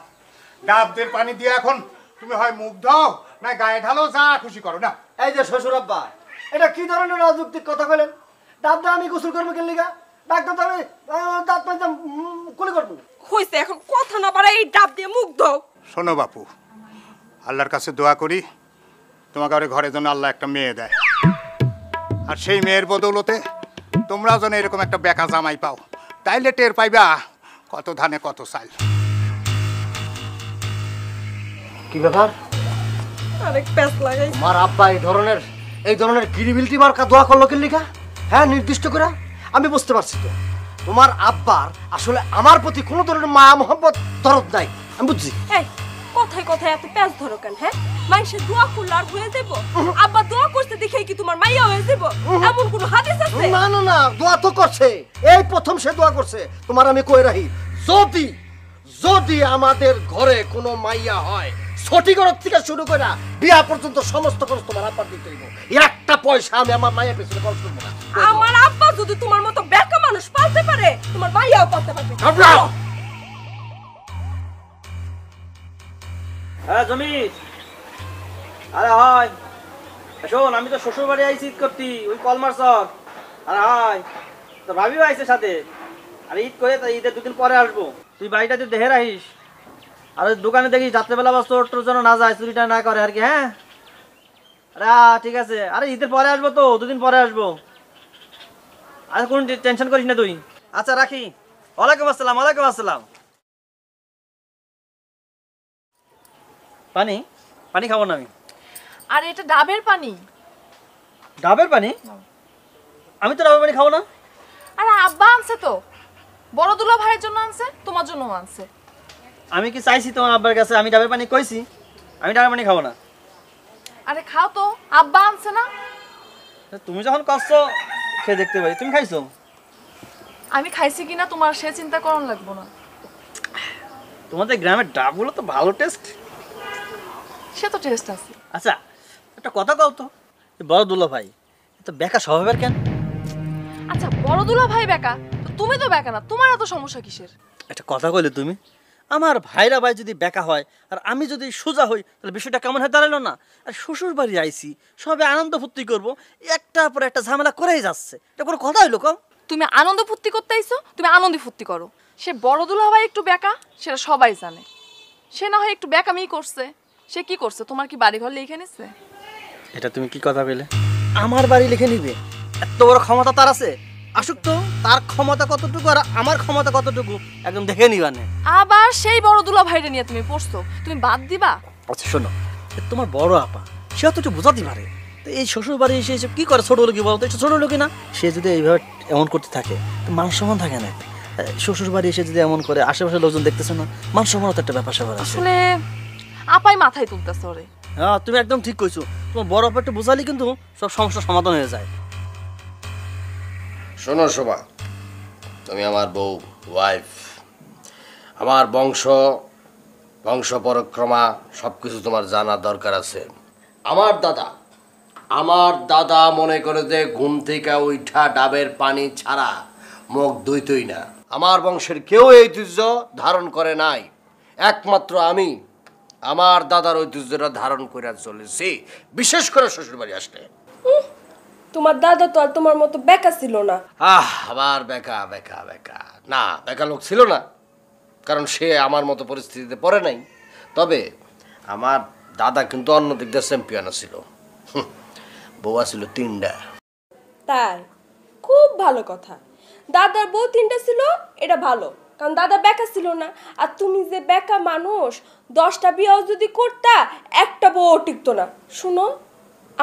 ডাবদের পানি দিয়ে এখন তুমি হয় মুখ দাও না গায়ে ঢালো, যা খুশি করো না। এই যে শ্বশুর আব্বা, এটা কি ধরনের রাজনৈতিক কথা বলেন? ডাবটা আমি গোসল করবো কেন লিগা? ডাক্তার তো আমি দাঁত মাজতে কুলি করবো। হইছে, এখন কথা না বাড়াই এই ডাব দিয়ে মুখ দাও। শোনো বাপু, আল্লাহর কাছে দোয়া করি তোমাকে ঘরে যেন আল্লাহ একটা মেয়ে দেয়, আর সেই মেয়ের বদৌলতে তোমরাও যেন এরকম একটা বেকা জামাই পাও, তাইলে টের পাইবা কত ধানে কত চাল। কি ব্যাপার? আরেক প্যাচ লাগাই। আমার আব্বা এই ধরনের গিরিবিলিটি মার্কা দোয়া করলো কেন লিগা? হ্যাঁ, নির্দিষ্ট করে আমি বুঝতে পারছি তো। তোমার আব্বার আসলে আমার প্রতি কোনো ধরনের মায়া মোহাম্মত দরদ নাই, আমি বুঝছি। এই কথায় কথায় এত প্যাচ ধরো কেন? হ্যাঁ, মাইসে দোয়া করলে আর হয়ে যাবো? আব্বা দোয়া করতে দেখে কি তোমার মাইয়া হয়ে যাবো? এমন কোনো হাদিস আছে? না না না, দোয়া তো করছে, এই প্রথম সে দোয়া করছে। তোমার আমি কই রাখি, যদি যদি আমাদের ঘরে কোনো মাইয়া হয়, ছটি ঘর থেকে শুরু করে বিয়া পর্যন্ত সমস্ত খরচ তোমার আব্বার দিতে হইব। একটা পয়সা আমি আমার মায়ের পেছনে খরচ করবো না। আমার আব্বা যদি তোমার মতো বেকা মানুষ পালতে পারে, তোমার মাইয়াও পালতে পারবে। হ্যাঁ জমির, আরে হয় শোন, আমি তো শ্বশুর বাড়ি আইছি ঈদ করতি, ওই কলমার চক। আরে হয়, তো ভাবিও আইছে সাথে। আর ঈদ করে ঈদের 2 দিন পরে আসবো। তুই বাড়িটা তুই দেখে রাখিস, আর দোকানে দেখিস রাত্রেবেলা বা চোর টোর যেন না যায়, চুরিটা না করে আর কি। হ্যাঁ, আরে ঠিক আছে। আরে ঈদের পরে আসবো তো, 2 দিন পরে আসবো। আর কোনো টেনশন করিস না তুই। আচ্ছা রাখি। ওয়ালাইকুম আসসালাম। ওয়ালাইকুম আসসালাম। পানি পানি খাবো না আমি। আর এটা ডাবের পানি। ডাবের পানি? আমি তো ডাবের পানি খাবো না। আরে আব্বা আনছে তো, বড় দুলা ভাইয়ের জন্য আনছে, তোমার জন্য আনছে। আমি কি চাইছি তোমার আব্বার কাছে আমি ডাবের পানি কইছি? আমি ডাবের পানি খাবো না। আরে খাও তো, আব্বা আনছে না। তুমি যখন করছো খেয়ে দেখতে পারি। তুমি খাইছো? আমি খাইছি কিনা তোমার সে চিন্তা করন লাগবো না। তোমাদের গ্রামের ডাবগুলো তো ভালো টেস্ট। সে তো টেস্ট আছে। আচ্ছা একটা কথা কও তো, বড় দুলা ভাই তো বেকা স্বভাবের কেন? আচ্ছা বড় দুলা ভাই বেকা, তো তুমি তো বেকা না, তোমার এত সমস্যা কিসের? একটা কথা কইলে তুমি, আমার ভাইরা ভাই যদি বেকা হয় আর আমি যদি সোজা হই তাহলে বিষয়টা কেমন হয়ে দাঁড়ালো না? আর শ্বশুর বাড়ি আইছি, সবে আনন্দ ফুর্তি করবো, একটা পর একটা ঝামেলা করেই যাচ্ছে। এটা কোনো কথা হইলো কম? তুমি আনন্দ ফুর্তি করতে আইছো, তুমি আনন্দ ফুর্তি করো। সে বড় দুলা ভাই একটু বেকা, সেটা সবাই জানে। সে না হয় একটু বেকামি করছে, সে কি করছে? তোমার কি বাড়ি ঘর লিখে নিচ্ছে? এটা তুমি কি কথা বলে? আমার বাড়ি লিখে নিবে? এত বড় ক্ষমতা তার আছে? আসুক তো, তার ক্ষমতা কতটুকু আর আমার ক্ষমতা কতটুকু একদম দেখে নিবানে। আবার সেই বড় দুলা ভাইরে নিয়ে তুমি পড়ছো, তুমি বাদ দিবা? আচ্ছা শোনো, তোমার বড় আপা সে তো একটু বোঝাতে পারে। তো এই শ্বশুর বাড়ি এসে এসে কি করে? ছোট লোকই বলতো, একটু ছোট লোকই না? সে যদি এইভাবে এমন করতে থাকে তো মান সম্মান থাকে না। শ্বশুর বাড়ি এসে যদি এমন করে, আশেপাশের লোকজন দেখতেছে না, মান সম্মান তো একটা ব্যাপার স্যাপার আছে। আসলে আপাই মাথায় তুলতেছে ওরে। হ্যাঁ তুমি একদম ঠিক কইছো। তোমার বড় আপা একটু বোঝালি কিন্তু সব সমস্যার সমাধান হয়ে যায়। শোনো শোভা, তুমি আমার বউ, ওয়াইফ। আমার বংশ পরক্রমা সব কিছু তোমার জানা দরকার আছে। আমার দাদা মনে করে যে ঘুম থেকে উঠা ডাবের পানি ছাড়া মুখ ধুইতই না। আমার বংশের কেউ এই ঐতিহ্য ধারণ করে নাই, একমাত্র আমি আমার দাদার ঐতিহ্যটা ধারণ করে চলেছি, বিশেষ করে শ্বশুরবাড়ি আসলে। তোমার দাদা তো আর তোমার মতো বেকা ছিল না। আবার বেকা বেকা বেকা না, বেকা লোক ছিল না, কারণ সে আমার মতো পরিস্থিতিতে পড়ে নাই। তবে আমার দাদা কিন্তু অন্য দিক দিয়ে চ্যাম্পিয়ন ছিল। বউ ছিল 3টা। তাই? খুব ভালো কথা। দাদার বউ 3টা ছিল, এটা ভালো, কারণ দাদা বেকা ছিল না। আর তুমি যে বেকা মানুষ, 10টা বিয়েও যদি করতা, একটা বউ টিকতো না। শুনো,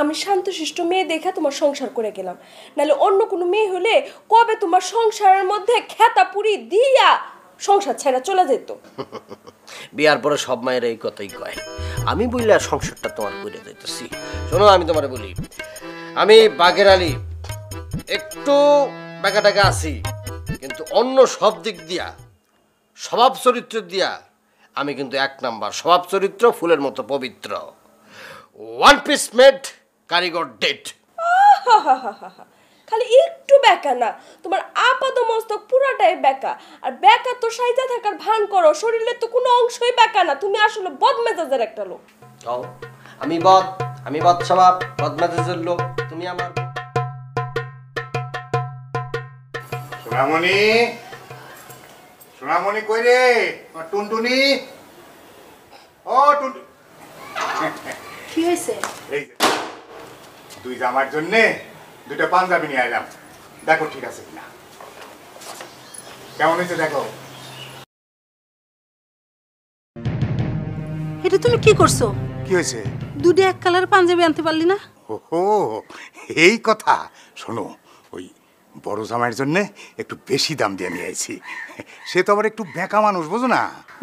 আমি শান্তশিষ্ট মেয়ে দেখে তোমার সংসার করে গেলাম, নাহলে অন্য কোনো মেয়ে হলে কবে তোমার সংসারের মধ্যে খেতা পুরি দিয়া সংসার ছেড়ে চলে যেত। বিয়ার পরে সব মায়ের এই কথাই কয়। আমি বললে সংসারটা তোমার করে দিতেছি। শোনো, আমি তোমার বলি, আমি বাঘের আলী একটু বেকা টাকা আছি, কিন্তু অন্য সব দিক দিয়া, স্বভাব চরিত্র দিয়া আমি কিন্তু 1 নাম্বার। স্বভাব চরিত্র ফুলের মতো পবিত্র। 1 পিস মেড, কারিগর ডেট। খালি একটু বেকা না, তোমার আপাত মস্তক পুরাটাই বেকা। আর বেকা তো সাইজা থাকার ভান করো, শরীরের তো কোনো অংশই বেকা না। তুমি আসলে বদমেজাজের একটা লোক। আমি বদ স্বভাব, বদমেজাজের লোক। তুমি আমার সোনামণি কই রে? টুনটুনি, ও টুনটুনি, কি হয়েছে? এই যে 2 জামার জন্য 2টা পাঞ্জাবি নিয়ে এলাম, দেখো ঠিক আছে কিনা। কেমন হয়েছে দেখো। এটা তুমি কি করছো? কি হয়েছে? 2টা এক কালার পাঞ্জাবি আনতে পারলি না? ওহো, এই কথা। শোনো, ওই বড় জামাইয়ের জন্য একটু বেশি দাম দিয়ে নিয়ে আইছি। সে তো আবার একটু বেকা মানুষ, বুঝো না?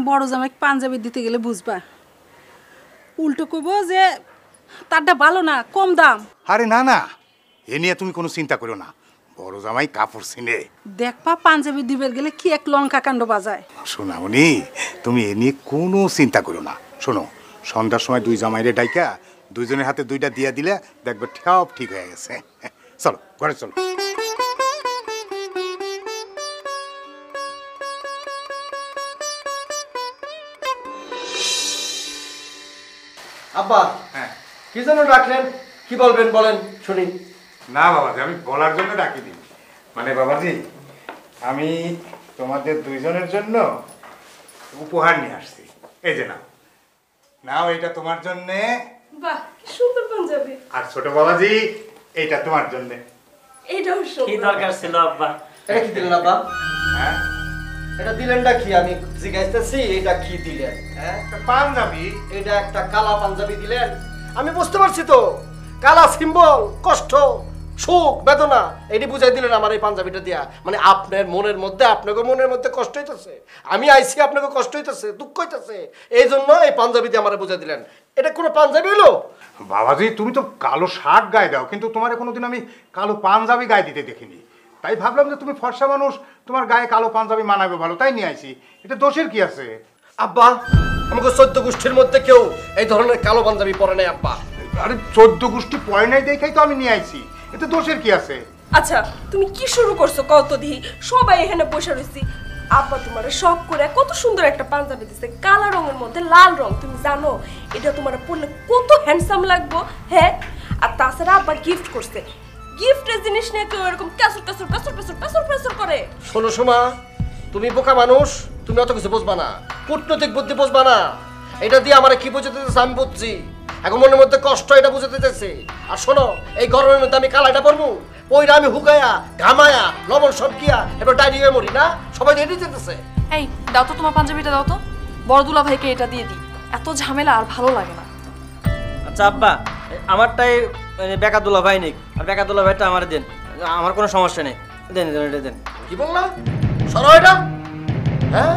বড় জামাইকে পাঞ্জাবি দিতে গেলে বুঝবা, উল্টো কইব যে তারটা ভালো না, কম দাম। আরে না না, এ নিয়ে তুমি কোনো চিন্তা করো না। বড় জামাই কাপড় চিনে। দেখবা পাঞ্জাবি দিবের গেলে কি এক লঙ্কা কাণ্ড বাজায়। শোনামনি, তুমি এ নিয়ে কোনো চিন্তা করো না। শোনো, সন্ধ্যার সময় 2 জামাইরে ডাইকা 2জনের হাতে 2টা দিয়া দিলে দেখবে সব ঠিক হয়ে গেছে। চলো ঘরে চলো। আব্বা, হ্যাঁ, কি জন্য ডাকলেন? কি বলবেন বলেন শুনি। না বাবাজি, আমি বলার জন্য ডাকিনি। মানে বাবাজি, আমি তোমাদের 2জনের জন্য উপহার নিয়ে আসছি। এই যে নাও, নাও, এটা তোমার জন্য। বাহ, কি সুন্দর পাঞ্জাবি। আর ছোট বাবাজি, এইটা তোমার জন্য। এইটাও কি সুন্দর। দরকার ছিল আব্বা? এটা কি দিলেন আব্বা? হ্যাঁ, এটা দিলেনটা কি? আমি জিজ্ঞাসতেছি এটা কি দিলেন? হ্যাঁ, একটা পাঞ্জাবি। এটা একটা কালা পাঞ্জাবি দিলেন। আমি বুঝতে পারছি তো, কালা সিম্বল, কষ্ট, সুখ বেদনা এটি বুঝাই দিলেন আমার এই পাঞ্জাবিটা দিয়া। মানে আপনার মনের মধ্যে, আপনাকে মনের মধ্যে কষ্ট হইতেছে, আমি আইছি আপনাকে কষ্ট হইতেছে, দুঃখ হইতেছে, এই জন্য এই পাঞ্জাবি দিয়ে আমার বুঝাই দিলেন। এটা কোনো পাঞ্জাবি হলো? বাবাজি তুমি তো কালো শার্ট গায়ে দাও, কিন্তু তোমার কোনোদিন আমি কালো পাঞ্জাবি গায়ে দিতে দেখিনি। তাই ভাবলাম যে তুমি ফর্সা মানুষ, তোমার গায়ে কালো পাঞ্জাবি মানাবে ভালো, তাই নিয়ে আইছি। এটা দোষের কি আছে? আব্বা, আমাকে 14 গোষ্ঠীর মধ্যে কেউ এই ধরনের কালো পাঞ্জাবি পরে নাই আব্বা। আরে 14 গোষ্ঠী পয় নাই দেখাই তো আমি নিয়ে আইছি, এটা দোষের কি আছে? আচ্ছা তুমি কি শুরু করছো কত দিহি? সবাই এখানে বসে রইছি, আব্বা তোমার শখ করে কত সুন্দর একটা পাঞ্জাবি দিছে, কালো রঙের মধ্যে লাল রং। তুমি জানো এটা তোমার পরলে কত হ্যান্ডসাম লাগবো? হ্যাঁ, আর তাছাড়া আব্বা গিফট করছে, গিফটের জিনিস নিয়ে কেউ এরকম কাসুর কাসুর কাসুর কাসুর কাসুর কাসুর করে? শোনো সোমা, তুমি বোকা মানুষ, তুমি অত কিছু বুঝবা না, কূটনৈতিক বুদ্ধি বুঝবা না। এটা দিয়ে আমার কি বুঝাতে দিতেছে আমি বুঝছি, এখন মনের মধ্যে কষ্ট এটা বুঝাতে দিতেছে। আর শোনো, এই গরমের মধ্যে আমি কালাইটা পরবো, ওইটা আমি হুকায়া ঘামায়া লবণ সব গিয়া এবার ডাইরি হয়ে মরি না? সবাই রেডি যেতেছে। এই দাও তো তোমার পাঞ্জাবিটা দাও তো, বড় দুলা ভাইকে এটা দিয়ে দিই, এত ঝামেলা আর ভালো লাগে না। আচ্ছা আব্বা, আমারটাই বেকা দুলা ভাই নিক, আর বেকা দুলা ভাইটা আমার দেন, আমার কোনো সমস্যা নেই, দেন দেন এটা দেন। কি বললা? সরো এটা। হ্যাঁ,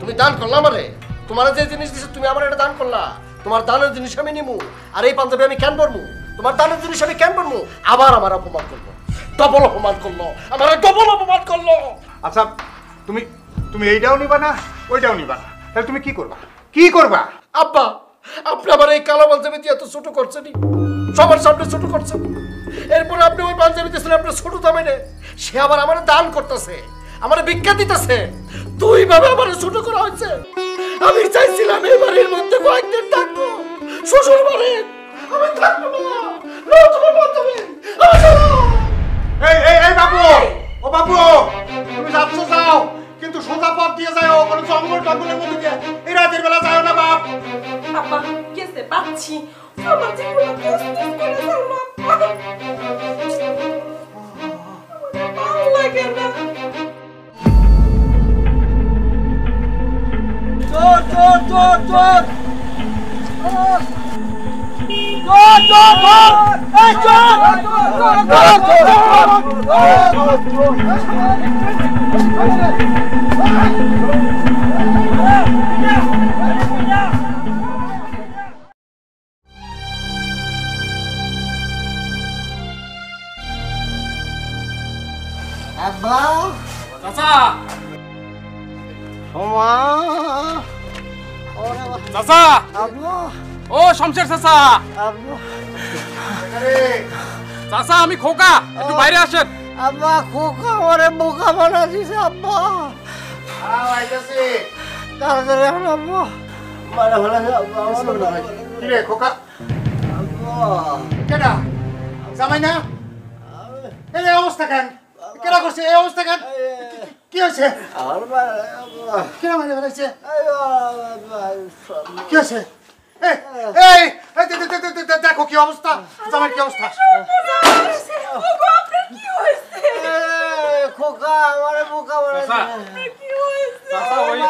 তুমি দান করলা আমারে, তোমার যে জিনিস দিছে তুমি আমার এটা দান করলা, তোমার দানের জিনিস আমি নিমু, আর এই পাঞ্জাবি আমি কেন পরমু? তোমার দানের জিনিস আমি কেন পরমু? আবার আমার অপমান করলো, ডবল অপমান করলো, আমার ডবল অপমান করলো। আচ্ছা তুমি তুমি এইটাও নিবা না, ওইটাও নিবা না, তাহলে তুমি কি করবা? কি করবা? আব্বা, আপনি আমার এই কালো পাঞ্জাবি দিয়ে এত ছোট করছেনই, সবার সামনে ছোট করছেন। এরপরে আপনি ওই পাঞ্জাবি দিয়েছেন আপনার ছোট দামে, সে আবার আমার দান করতেছে, আমার ভিক্ষা দিতেছে, দুই ভাবে আমার ছোট করা হয়েছে। আমি চাইছিলাম এই বাড়ির মধ্যে কয়েকদিন থাকবো, শ্বশুর বাড়ি আমি থাকবো না। নাও তোমার পাঞ্জাবি, এই এই এই বাবু, ও বাবু, তুমি যাচ্ছ যাও, কিন্তু সোজা পথ দিয়ে যাও, কোনো জঙ্গল টঙ্গলের মধ্যে দিয়ে এই রাতের বেলা যাও না বাপ। আব্বা কেসে পাচ্ছি, আমার জীবনে কষ্ট করে যাও না আব্বা, ভালো লাগে না। চোর চোর চোর চোর আব্বা, চাচা সোমা, চাচা, আব্বা, ও শমশের চাচা, আব্বা, চাচা আমি খোকা, একটু বাইরে আসেন। আব্বা, খোকা আমারে বোকা বানা দিছে আব্বা। আইতাছি। তাড়াতাড়ি এখন আব্বা, মারা ফেলা আব্বা, কি রে খোকা? আব্বা, কেডা? জামাই না? এই অবস্থা কেন? কেডা করছে এই অবস্থা কেন? কি হয়েছে? আমার আব্বা, কেডা মারা ফেলাইছে? আব্বা, কি হয়েছে? এই এই এই দেখো কি অবস্থা, জামাই কি অবস্থা? ওগো আপনার কি হয়েছে? খোকা আমারে বোকা বানা চাচা, দিছে। কি হয়েছে? চাচা ওই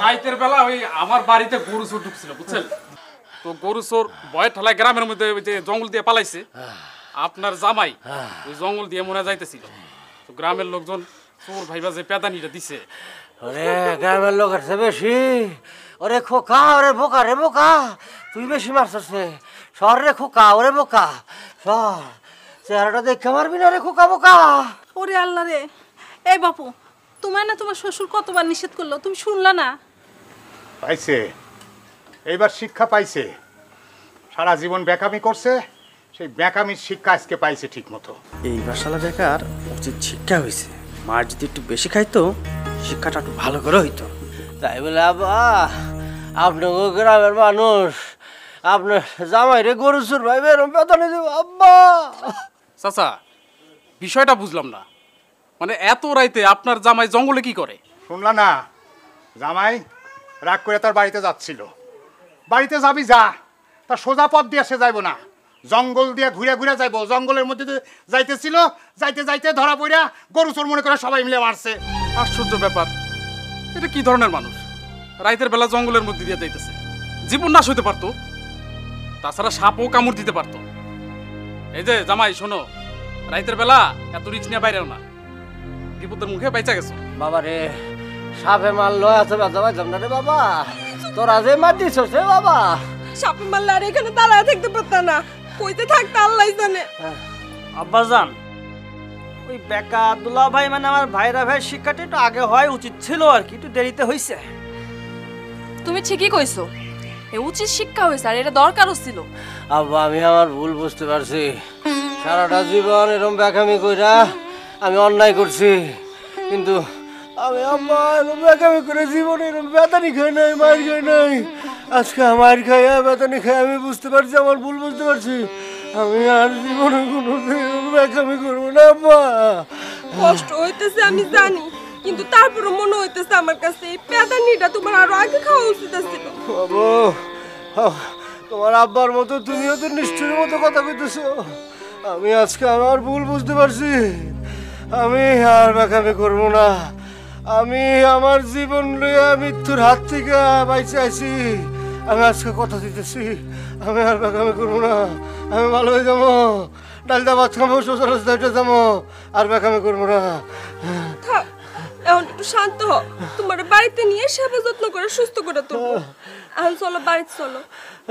রাইতের বেলা ওই আমার বাড়িতে গরু চোর ঢুকছিল বুঝছেন, তো গরু চোর ভয় ঠেলায় গ্রামের মধ্যে ওই যে জঙ্গল দিয়ে পালাইছে। আপনার জামাই ওই জঙ্গল দিয়ে মনে যাইতেছিল, তো গ্রামের লোকজন চোর ভাইবা যে পেদানিটা দিছে। ওরে গ্রামের লোক আছে বেশি, ওরে খোকা, ওরে বোকা রে বোকা, তুই বেশি মারছিস রে। সর রে খোকা, ওরে বোকা সর, চেহারাটা দেখে মারবি না রে খোকা বোকা। ওরে আল্লাহ রে, এই বাপু, তোমার না তোমার শ্বশুর কতবার নিষেধ করলো, তুমি শুনলা না? পাইছে, এইবার শিক্ষা পাইছে। সারা জীবন বেকামি করছে, সেই বেকামির শিক্ষা আজকে পাইছে ঠিক মতো। এইবার শালা বেকার উচিত শিক্ষা হয়েছে, মার যদি একটু বেশি খাইতো শিক্ষাটা একটু ভালো করে হইতো। তাই বলে আব্বা, আপনাকে গ্রামের মানুষ আপনার জামাইরে গরু চুর ভাই এরম পেতানি দেব আব্বা। চাচা বিষয়টা বুঝলাম না, মানে এত রাইতে আপনার জামাই জঙ্গলে কি করে? শুনলা না, জামাই রাগ করে তার বাড়িতে যাচ্ছিল। বাড়িতে যাবি যা, তার সোজা পথ দিয়ে সে যাইব না, জঙ্গল দিয়ে ঘুরে ঘুরে যাইব। জঙ্গলের মধ্যে দিয়ে যাইতেছিল, যাইতে যাইতে ধরা পড়া গরু চোর মনে করে সবাই মিলে মারছে। আশ্চর্য ব্যাপার, এটা কি ধরনের মানুষ? রাইতের বেলা জঙ্গলের মধ্যে দিয়ে যাইতেছে, জীবন নাশ হইতে পারতো, তাছাড়া সাপও কামড় দিতে পারতো। এই যে জামাই শোনো, রাইতের বেলা এত রিক্স নিয়ে বাইরেও না, বিপদের মুখে বাইচা গেছো। বাবা রে, সাপে মারলো এত ব্যথা পাইতাম না রে বাবা, তোরা যে মারতিস রে বাবা। সাপে মারলে আর এখানে দাঁড়ায় থাকতে পারতাম না, কইতে থাকতে আল্লাহ জানে। আব্বাজান, ওই বেকা দুলা ভাই মানে আমার ভাইরা ভাই শিক্ষাটা একটু আগে হয় উচিত ছিল আর কি, একটু দেরিতে হয়েছে। তুমি ঠিকই কইছো, এ উচিত শিক্ষা হয়েছে আর এটা দরকারও ছিল। আব্বা আমি আমার ভুল বুঝতে পারছি, সারাটা জীবন এরকম বেকামি কইরা আমি অন্যায় করছি, কিন্তু আমি আম্মা এরকম বেকামি করে জীবনে এরকম বেতানি খাই নাই, মার খাই নাই। আজকে মার খাইয়া বেতানি খাই আমি বুঝতে পারছি, আমার ভুল বুঝতে পারছি। আমি আর জীবনে কোনো বেকামি করবো না আব্বা। কষ্ট হইতেছে আমি জানি, কিন্তু তারপরে মনে হইতেছে আমার কাছে এই পেদানিটা তোমার আরো আগে খাওয়া উচিত ছিল। বাবু, তোমার আব্বার মতো তুমিও তো নিষ্ঠুরের মতো কথা কইতেছো। আমি আজকে আমার ভুল বুঝতে পারছি, আমি আর বেকামি করবো না। আমি আমার জীবন লইয়া মৃত্যুর হাত থেকে বাইচে আছি, আমি আজকে কথা দিতেছি, আমি আর বেকামি করবো না। আমি ভালো হয়ে যাবো, ডালটা ভাত খাবো, শ্বশুর রাস্তায় যাবো, আর বেকামি করবো না। থাক, এখন একটু শান্ত হও, তোমার বাড়িতে নিয়ে সেবা যত্ন করে সুস্থ করে তুলবো। এখন চলো বাড়িতে চলো।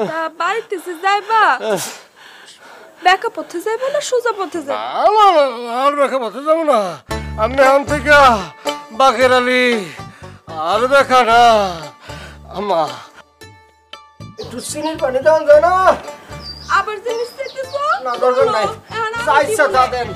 তা বাড়িতে যে যাইবা, বেকা পথে যাইবা না সোজা পথে যাইবা? আর বেকা পথে যাবো না, আমি এখন থেকে বাকের আলী আর বেকা না। আমা একটু চিনির পানি দেওয়া যায় না? আবার জিনিস চাইতেছো? না দরকার নাই, এখন আমি চাইছা দিব তা না। দেন।